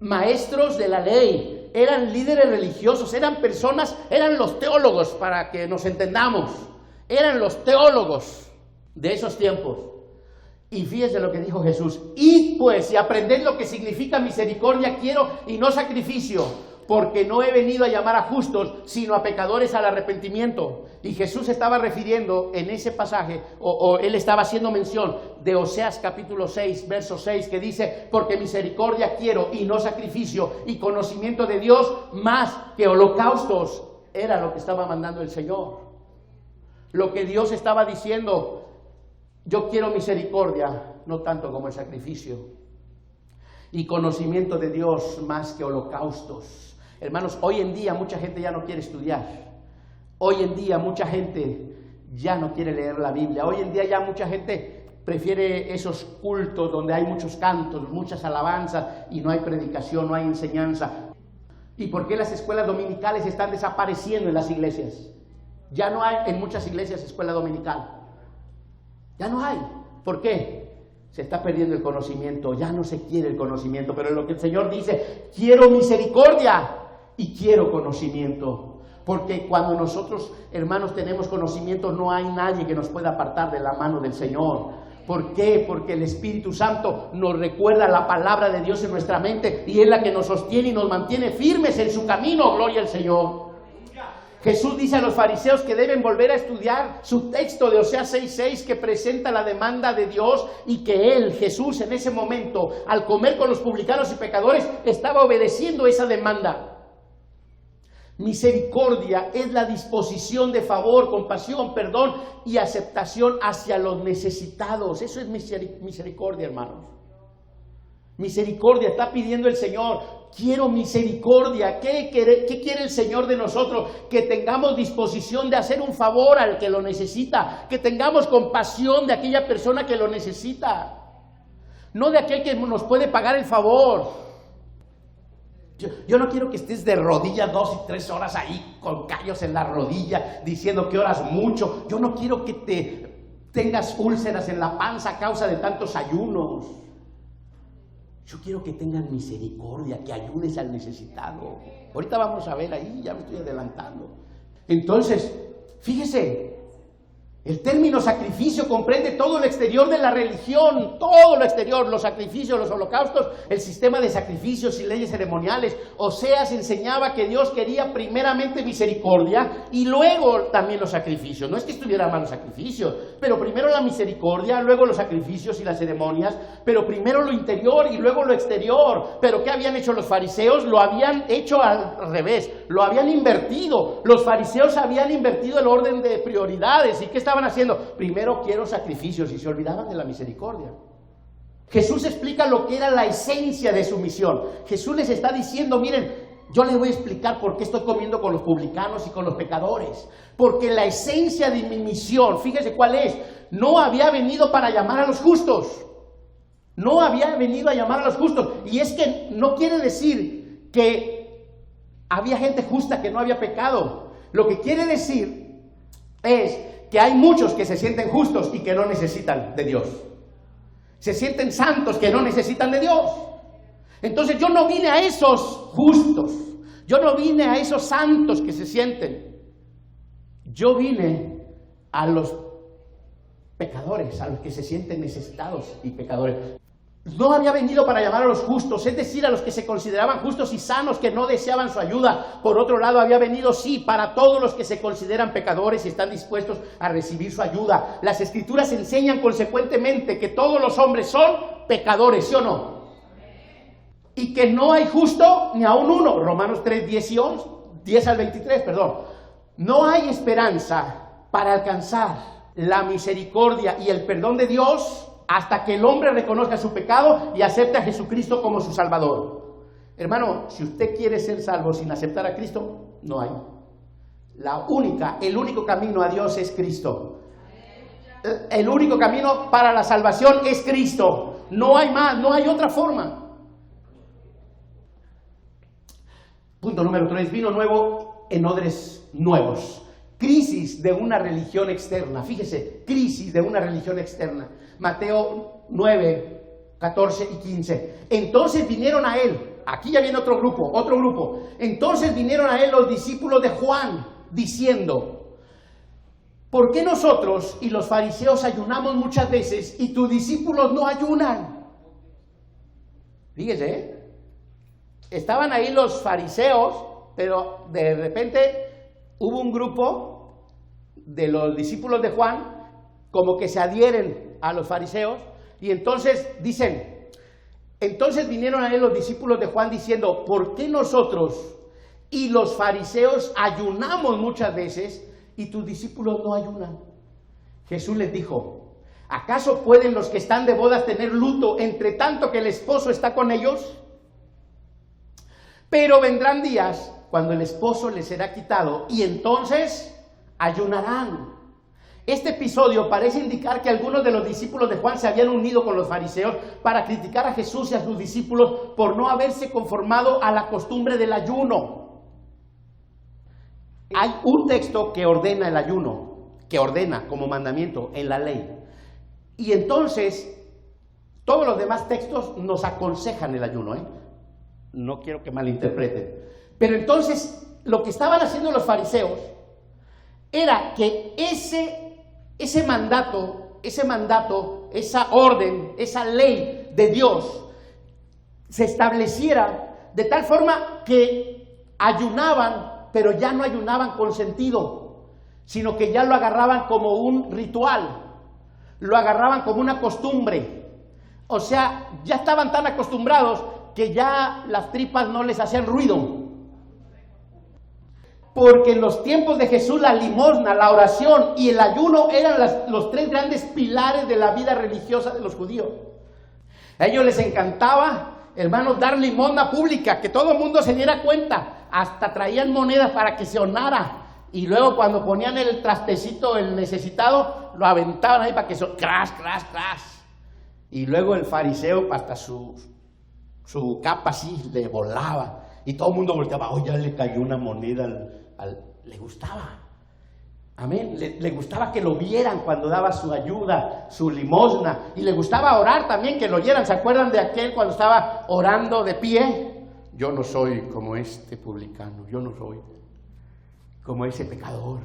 maestros de la ley, eran líderes religiosos, eran personas, eran los teólogos, para que nos entendamos, eran los teólogos de esos tiempos. Y fíjense lo que dijo Jesús: id pues y aprended lo que significa misericordia quiero y no sacrificio, porque no he venido a llamar a justos, sino a pecadores al arrepentimiento. Y Jesús estaba refiriendo en ese pasaje, o él estaba haciendo mención de Oseas capítulo 6, verso 6, que dice: porque misericordia quiero y no sacrificio, y conocimiento de Dios más que holocaustos. Era lo que estaba mandando el Señor. Lo que Dios estaba diciendo: yo quiero misericordia, no tanto como el sacrificio, y conocimiento de Dios más que holocaustos. Hermanos, hoy en día mucha gente ya no quiere estudiar. Hoy en día mucha gente ya no quiere leer la Biblia. Hoy en día ya mucha gente prefiere esos cultos donde hay muchos cantos, muchas alabanzas y no hay predicación, no hay enseñanza. ¿Y por qué las escuelas dominicales están desapareciendo en las iglesias? Ya no hay en muchas iglesias escuela dominical. Ya no hay. ¿Por qué? Se está perdiendo el conocimiento, ya no se quiere el conocimiento, pero lo que el Señor dice: quiero misericordia y quiero conocimiento. Porque cuando nosotros, hermanos, tenemos conocimiento, no hay nadie que nos pueda apartar de la mano del Señor. ¿Por qué? Porque el Espíritu Santo nos recuerda la palabra de Dios en nuestra mente y es la que nos sostiene y nos mantiene firmes en su camino. Gloria al Señor. Jesús dice a los fariseos que deben volver a estudiar su texto de Oseas 6:6, que presenta la demanda de Dios, y que él, Jesús, en ese momento, al comer con los publicanos y pecadores, estaba obedeciendo esa demanda. Misericordia es la disposición de favor, compasión, perdón y aceptación hacia los necesitados. Eso es misericordia, hermanos. Misericordia, está pidiendo el Señor: quiero misericordia. ¿Qué quiere el Señor de nosotros? Que tengamos disposición de hacer un favor al que lo necesita, que tengamos compasión de aquella persona que lo necesita, no de aquel que nos puede pagar el favor. Yo no quiero que estés de rodillas 2 y 3 horas ahí con callos en la rodilla diciendo que oras mucho. Yo no quiero que tengas úlceras en la panza a causa de tantos ayunos. Yo quiero que tengan misericordia, que ayudes al necesitado. Ahorita vamos a ver ahí, ya me estoy adelantando. Entonces, fíjese, el término sacrificio comprende todo lo exterior de la religión, todo lo exterior, los sacrificios, los holocaustos, el sistema de sacrificios y leyes ceremoniales. Oseas enseñaba que Dios quería primeramente misericordia y luego también los sacrificios. No es que estuviera mal los sacrificios, pero primero la misericordia, luego los sacrificios y las ceremonias, pero primero lo interior y luego lo exterior. Pero ¿qué habían hecho los fariseos? Lo habían hecho al revés, lo habían invertido. Los fariseos habían invertido el orden de prioridades. ¿Y qué estaban haciendo? Primero quiero sacrificios, y se olvidaban de la misericordia. Jesús explica lo que era la esencia de su misión. Jesús les está diciendo: miren, yo les voy a explicar por qué estoy comiendo con los publicanos y con los pecadores. Porque la esencia de mi misión, fíjese cuál es: no había venido para llamar a los justos. No había venido a llamar a los justos. Y es que no quiere decir que había gente justa que no había pecado. Lo que quiere decir es que hay muchos que se sienten justos y que no necesitan de Dios. Se sienten santos que no necesitan de Dios. Entonces yo no vine a esos justos, yo no vine a esos santos que se sienten. Yo vine a los pecadores, a los que se sienten necesitados y pecadores. No había venido para llamar a los justos, es decir, a los que se consideraban justos y sanos, que no deseaban su ayuda. Por otro lado, había venido, sí, para todos los que se consideran pecadores y están dispuestos a recibir su ayuda. Las Escrituras enseñan consecuentemente que todos los hombres son pecadores, ¿sí o no? Y que no hay justo ni aun uno. Romanos 3, 10 al 23, perdón. No hay esperanza para alcanzar la misericordia y el perdón de Dios hasta que el hombre reconozca su pecado y acepte a Jesucristo como su Salvador. Hermano, si usted quiere ser salvo sin aceptar a Cristo, no hay. El único camino a Dios es Cristo. El único camino para la salvación es Cristo. No hay más, no hay otra forma. Punto número 3. Vino nuevo en odres nuevos. Crisis de una religión externa. Fíjese, crisis de una religión externa. Mateo 9, 14 y 15. Entonces vinieron a él. Aquí ya viene otro grupo. Entonces vinieron a él los discípulos de Juan, diciendo: ¿por qué nosotros y los fariseos ayunamos muchas veces y tus discípulos no ayunan? Fíjese, estaban ahí los fariseos, pero de repente hubo un grupo de los discípulos de Juan como que se adhieren a los fariseos y entonces dicen, entonces vinieron a él los discípulos de Juan diciendo, ¿por qué nosotros y los fariseos ayunamos muchas veces y tus discípulos no ayunan? Jesús les dijo, ¿acaso pueden los que están de bodas tener luto entre tanto que el esposo está con ellos? Pero vendrán días cuando el esposo les será quitado y entonces ayunarán. Este episodio parece indicar que algunos de los discípulos de Juan se habían unido con los fariseos para criticar a Jesús y a sus discípulos por no haberse conformado a la costumbre del ayuno. Hay un texto que ordena el ayuno, que ordena como mandamiento en la ley. Y entonces, todos los demás textos nos aconsejan el ayuno, No quiero que malinterpreten. Pero entonces, lo que estaban haciendo los fariseos era que ese mandato, esa orden, esa ley de Dios se estableciera de tal forma que ayunaban, pero ya no ayunaban con sentido, sino que ya lo agarraban como un ritual, lo agarraban como una costumbre. O sea, ya estaban tan acostumbrados que ya las tripas no les hacían ruido. Porque en los tiempos de Jesús la limosna, la oración y el ayuno eran los tres grandes pilares de la vida religiosa de los judíos. A ellos les encantaba, hermanos, dar limosna pública, que todo el mundo se diera cuenta. Hasta traían monedas para que se sonara. Y luego cuando ponían el trastecito, el necesitado, lo aventaban ahí para que crash, crash, crash. Y luego el fariseo, hasta su capa así, le volaba. Y todo el mundo volteaba, ya le cayó una moneda le gustaba. Amén. Le gustaba que lo vieran cuando daba su ayuda, su limosna. Y le gustaba orar también, que lo oyeran. ¿Se acuerdan de aquel cuando estaba orando de pie? Yo no soy como este publicano, yo no soy como ese pecador.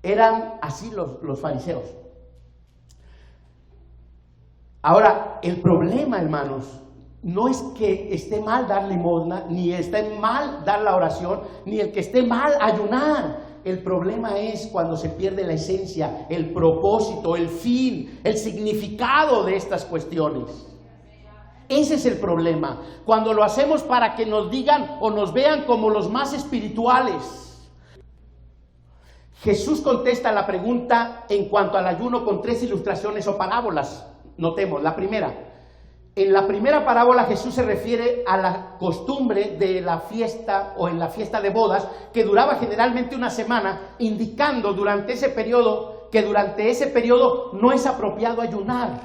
Eran así los fariseos. Ahora, el problema, hermanos, no es que esté mal dar limosna, ni esté mal dar la oración, ni el que esté mal ayunar. El problema es cuando se pierde la esencia, el propósito, el fin, el significado de estas cuestiones. Ese es el problema. Cuando lo hacemos para que nos digan o nos vean como los más espirituales. Jesús contesta la pregunta en cuanto al ayuno con 3 ilustraciones o parábolas. Notemos, la primera. En la primera parábola Jesús se refiere a la costumbre de la fiesta o en la fiesta de bodas que duraba generalmente una semana, indicando durante ese periodo no es apropiado ayunar.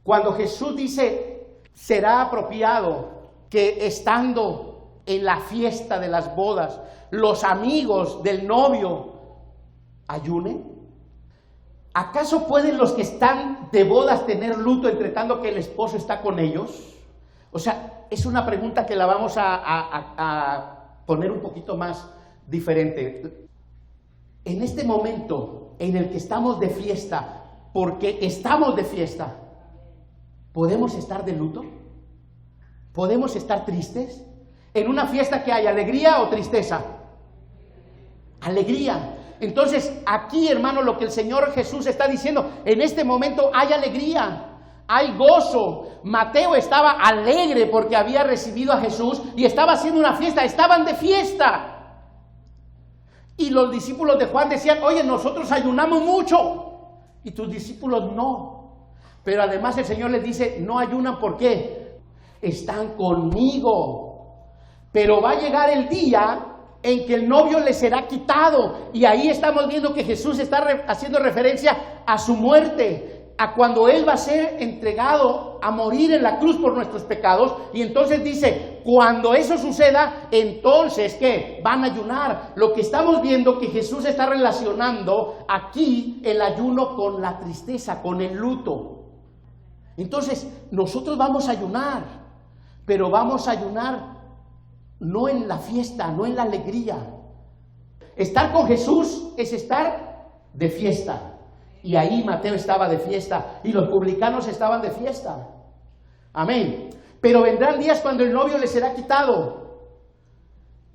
Cuando Jesús dice será apropiado que estando en la fiesta de las bodas los amigos del novio ayunen, ¿acaso pueden los que están de bodas tener luto entre tanto que el esposo está con ellos? O sea, es una pregunta que la vamos a poner un poquito más diferente. En este momento en el que estamos de fiesta, porque estamos de fiesta, ¿podemos estar de luto? ¿Podemos estar tristes? ¿En una fiesta que hay alegría o tristeza? Alegría. Entonces, aquí, hermano, lo que el Señor Jesús está diciendo, en este momento hay alegría, hay gozo. Mateo estaba alegre porque había recibido a Jesús y estaba haciendo una fiesta, estaban de fiesta. Y los discípulos de Juan decían, oye, nosotros ayunamos mucho y tus discípulos no. Pero además el Señor les dice, no ayunan, ¿por qué? Están conmigo. Pero va a llegar el día en que el novio le será quitado. Y ahí estamos viendo que Jesús está haciendo referencia a su muerte, a cuando Él va a ser entregado a morir en la cruz por nuestros pecados. Y entonces dice, cuando eso suceda, entonces, ¿qué? Van a ayunar. Lo que estamos viendo que Jesús está relacionando aquí el ayuno con la tristeza, con el luto. Entonces, nosotros vamos a ayunar, pero vamos a ayunar no en la fiesta, no en la alegría. Estar con Jesús es estar de fiesta. Y ahí Mateo estaba de fiesta y los publicanos estaban de fiesta. Amén. Pero vendrán días cuando el novio les será quitado.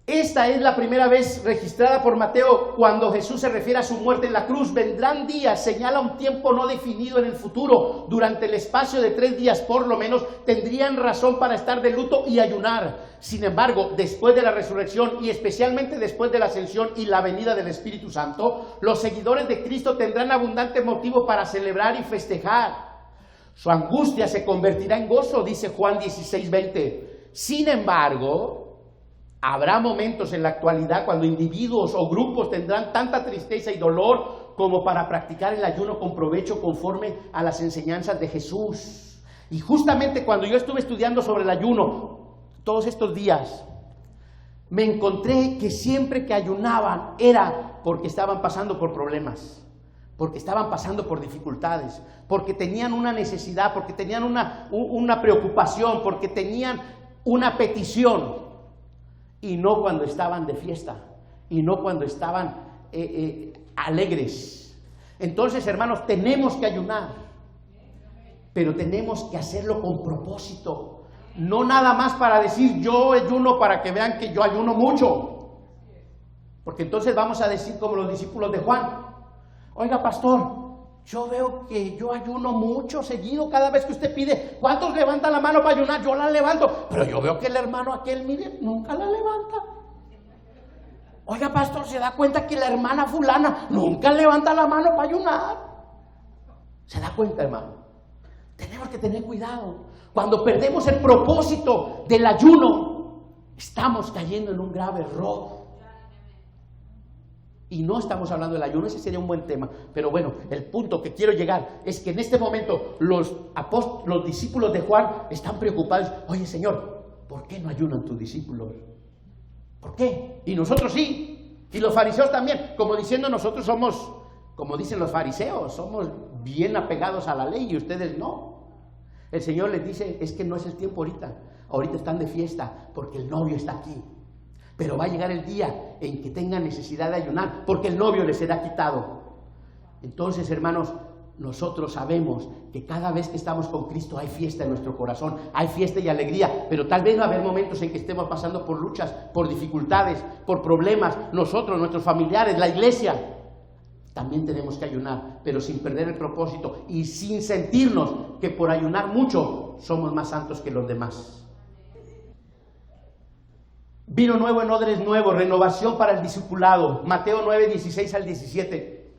Esta es la primera vez registrada por Mateo cuando Jesús se refiere a su muerte en la cruz. Vendrán días, señala un tiempo no definido en el futuro. Durante el espacio de 3 días por lo menos tendrían razón para estar de luto y ayunar. Sin embargo, después de la resurrección y especialmente después de la ascensión y la venida del Espíritu Santo, los seguidores de Cristo tendrán abundante motivo para celebrar y festejar. Su angustia se convertirá en gozo, dice Juan 16:20. Sin embargo, habrá momentos en la actualidad cuando individuos o grupos tendrán tanta tristeza y dolor como para practicar el ayuno con provecho conforme a las enseñanzas de Jesús. Y justamente cuando yo estuve estudiando sobre el ayuno todos estos días, me encontré que siempre que ayunaban era porque estaban pasando por problemas, porque estaban pasando por dificultades, porque tenían una necesidad, porque tenían una preocupación, porque tenían una petición. Y no cuando estaban de fiesta, y no cuando estaban alegres. Entonces, hermanos, tenemos que ayunar, pero tenemos que hacerlo con propósito. No nada más para decir yo ayuno para que vean que yo ayuno mucho. Porque entonces vamos a decir como los discípulos de Juan: oiga, pastor, yo veo que yo ayuno mucho, seguido, cada vez que usted pide, ¿cuántos levantan la mano para ayunar? Yo la levanto, pero yo veo que el hermano aquel, mire, nunca la levanta. Oiga, pastor, ¿se da cuenta que la hermana fulana nunca levanta la mano para ayunar? ¿Se da cuenta, hermano? Tenemos que tener cuidado. Cuando perdemos el propósito del ayuno, estamos cayendo en un grave error. Y no estamos hablando del ayuno, ese sería un buen tema. Pero bueno, el punto que quiero llegar es que en este momento los discípulos de Juan están preocupados. Oye, Señor, ¿por qué no ayunan tus discípulos? ¿Por qué? Y nosotros sí. Y los fariseos también. Como diciendo, nosotros somos, como dicen los fariseos, somos bien apegados a la ley y ustedes no. El Señor les dice, es que no es el tiempo ahorita. Ahorita están de fiesta porque el novio está aquí. Pero va a llegar el día en que tengan necesidad de ayunar, porque el novio les será quitado. Entonces, hermanos, nosotros sabemos que cada vez que estamos con Cristo hay fiesta en nuestro corazón, hay fiesta y alegría, pero tal vez va a haber momentos en que estemos pasando por luchas, por dificultades, por problemas, nosotros, nuestros familiares, la iglesia. También tenemos que ayunar, pero sin perder el propósito y sin sentirnos que por ayunar mucho somos más santos que los demás. Vino nuevo en odres nuevos, renovación para el discipulado. Mateo 9, 16 al 17.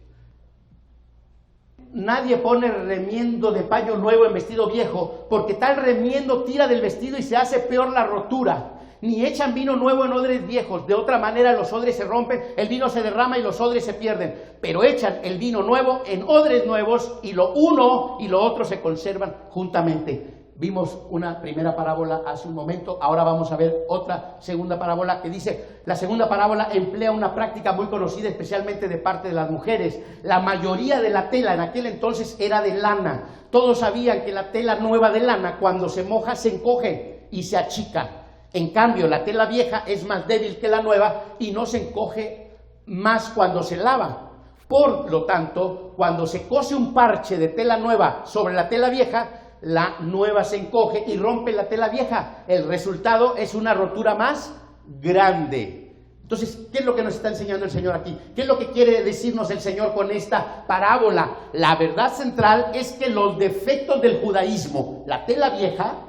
Nadie pone remiendo de paño nuevo en vestido viejo, porque tal remiendo tira del vestido y se hace peor la rotura. Ni echan vino nuevo en odres viejos, de otra manera los odres se rompen, el vino se derrama y los odres se pierden. Pero echan el vino nuevo en odres nuevos y lo uno y lo otro se conservan juntamente. Vimos una primera parábola hace un momento, ahora vamos a ver otra segunda parábola que dice, la segunda parábola emplea una práctica muy conocida especialmente de parte de las mujeres. La mayoría de la tela en aquel entonces era de lana. Todos sabían que la tela nueva de lana cuando se moja se encoge y se achica. En cambio, la tela vieja es más débil que la nueva y no se encoge más cuando se lava. Por lo tanto, cuando se cose un parche de tela nueva sobre la tela vieja, la nueva se encoge y rompe la tela vieja. El resultado es una rotura más grande. Entonces, ¿qué es lo que nos está enseñando el Señor aquí? ¿Qué es lo que quiere decirnos el Señor con esta parábola? La verdad central es que los defectos del judaísmo, la tela vieja,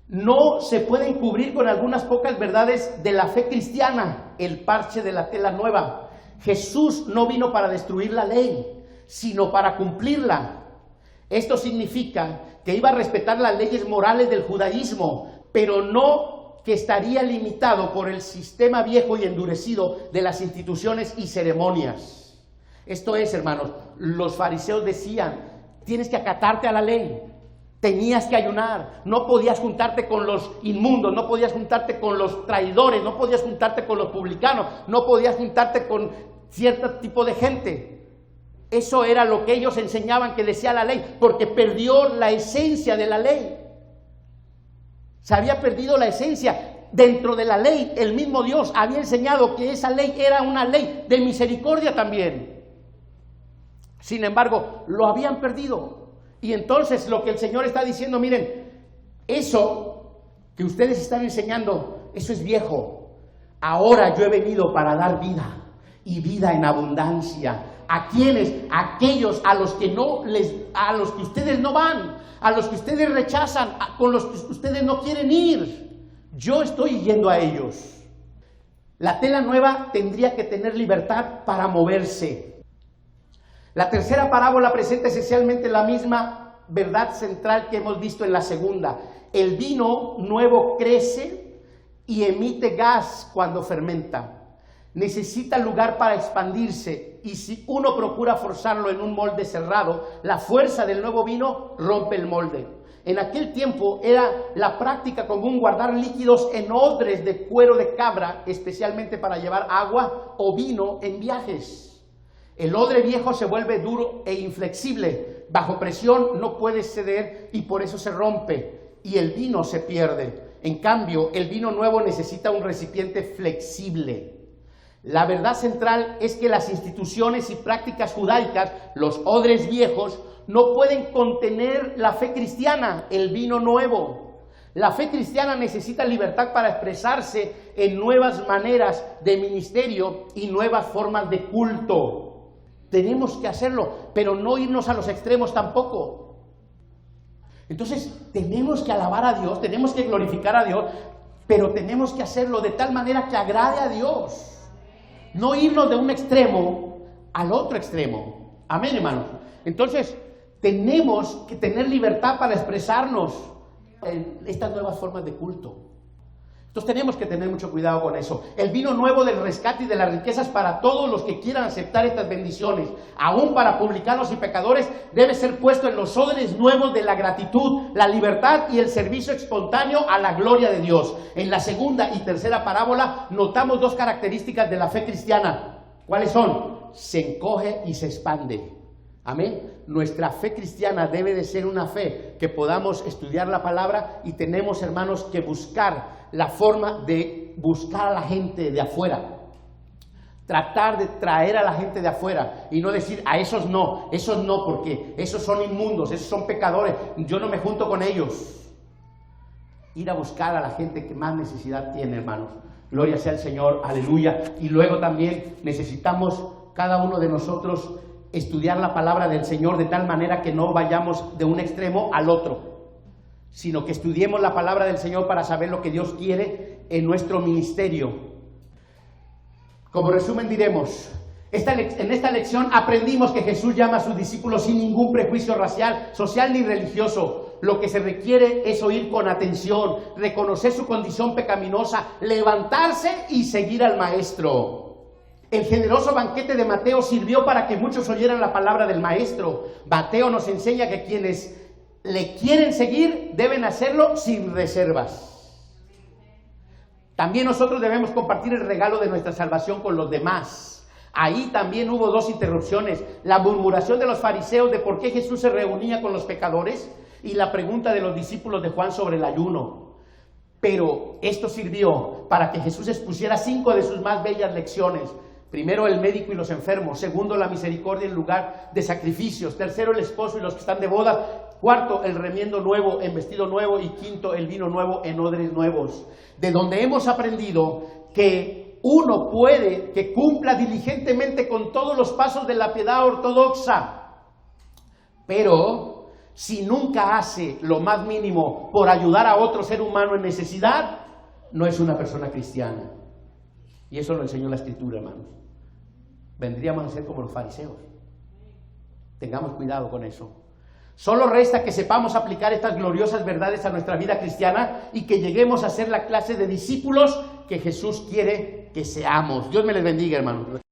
no se pueden cubrir con algunas pocas verdades de la fe cristiana, el parche de la tela nueva. Jesús no vino para destruir la ley, sino para cumplirla. Esto significa que iba a respetar las leyes morales del judaísmo, pero no que estaría limitado por el sistema viejo y endurecido de las instituciones y ceremonias. Esto es, hermanos, los fariseos decían, tienes que acatarte a la ley, tenías que ayunar, no podías juntarte con los inmundos, no podías juntarte con los traidores, no podías juntarte con los publicanos, no podías juntarte con cierto tipo de gente. Eso era lo que ellos enseñaban que decía la ley, porque perdió la esencia de la ley. Se había perdido la esencia. Dentro de la ley, el mismo Dios había enseñado que esa ley era una ley de misericordia también. Sin embargo, lo habían perdido. Y entonces lo que el Señor está diciendo, miren, eso que ustedes están enseñando, eso es viejo. Ahora yo he venido para dar vida, y vida en abundancia. ¿A quiénes? A aquellos a los que ustedes no van, a los que ustedes rechazan, con los que ustedes no quieren ir. Yo estoy yendo a ellos. La tela nueva tendría que tener libertad para moverse. La tercera parábola presenta esencialmente la misma verdad central que hemos visto en la segunda. El vino nuevo crece y emite gas cuando fermenta. Necesita lugar para expandirse, y si uno procura forzarlo en un molde cerrado, la fuerza del nuevo vino rompe el molde. En aquel tiempo era la práctica común guardar líquidos en odres de cuero de cabra, especialmente para llevar agua o vino en viajes. El odre viejo se vuelve duro e inflexible, bajo presión no puede ceder y por eso se rompe, y el vino se pierde. En cambio, el vino nuevo necesita un recipiente flexible. La verdad central es que las instituciones y prácticas judaicas, los odres viejos, no pueden contener la fe cristiana, el vino nuevo. La fe cristiana necesita libertad para expresarse en nuevas maneras de ministerio y nuevas formas de culto. Tenemos que hacerlo, pero no irnos a los extremos tampoco. Entonces, tenemos que alabar a Dios, tenemos que glorificar a Dios, pero tenemos que hacerlo de tal manera que agrade a Dios. No irnos de un extremo al otro extremo. Amén, hermanos. Entonces, tenemos que tener libertad para expresarnos en estas nuevas formas de culto. Entonces tenemos que tener mucho cuidado con eso. El vino nuevo del rescate y de las riquezas para todos los que quieran aceptar estas bendiciones, aún para publicanos y pecadores, debe ser puesto en los odres nuevos de la gratitud, la libertad y el servicio espontáneo a la gloria de Dios. En la segunda y tercera parábola notamos dos características de la fe cristiana. ¿Cuáles son? Se encoge y se expande. Amén. Nuestra fe cristiana debe de ser una fe que podamos estudiar la palabra, y tenemos, hermanos, que buscar la forma de buscar a la gente de afuera. Tratar de traer a la gente de afuera y no decir a esos no, porque esos son inmundos, esos son pecadores, yo no me junto con ellos. Ir a buscar a la gente que más necesidad tiene, hermanos. Gloria sea al Señor, aleluya. Y luego también necesitamos cada uno de nosotros estudiar la palabra del Señor de tal manera que no vayamos de un extremo al otro, sino que estudiemos la palabra del Señor para saber lo que Dios quiere en nuestro ministerio. Como resumen diremos, en esta lección aprendimos que Jesús llama a sus discípulos sin ningún prejuicio racial, social ni religioso. Lo que se requiere es oír con atención, reconocer su condición pecaminosa, levantarse y seguir al Maestro. El generoso banquete de Mateo sirvió para que muchos oyeran la palabra del Maestro. Mateo nos enseña que quienes le quieren seguir deben hacerlo sin reservas. También nosotros debemos compartir el regalo de nuestra salvación con los demás. Ahí también hubo dos interrupciones: la murmuración de los fariseos de por qué Jesús se reunía con los pecadores, y la pregunta de los discípulos de Juan sobre el ayuno. Pero esto sirvió para que Jesús expusiera 5 de sus más bellas lecciones. Primero, el médico y los enfermos. Segundo, la misericordia en lugar de sacrificios. Tercero, el esposo y los que están de boda. Cuarto, el remiendo nuevo en vestido nuevo. Y quinto, el vino nuevo en odres nuevos. De donde hemos aprendido que uno puede que cumpla diligentemente con todos los pasos de la piedad ortodoxa, pero si nunca hace lo más mínimo por ayudar a otro ser humano en necesidad, no es una persona cristiana. Y eso lo enseñó la Escritura, hermanos. Vendríamos a ser como los fariseos. Tengamos cuidado con eso. Solo resta que sepamos aplicar estas gloriosas verdades a nuestra vida cristiana y que lleguemos a ser la clase de discípulos que Jesús quiere que seamos. Dios me les bendiga, hermanos.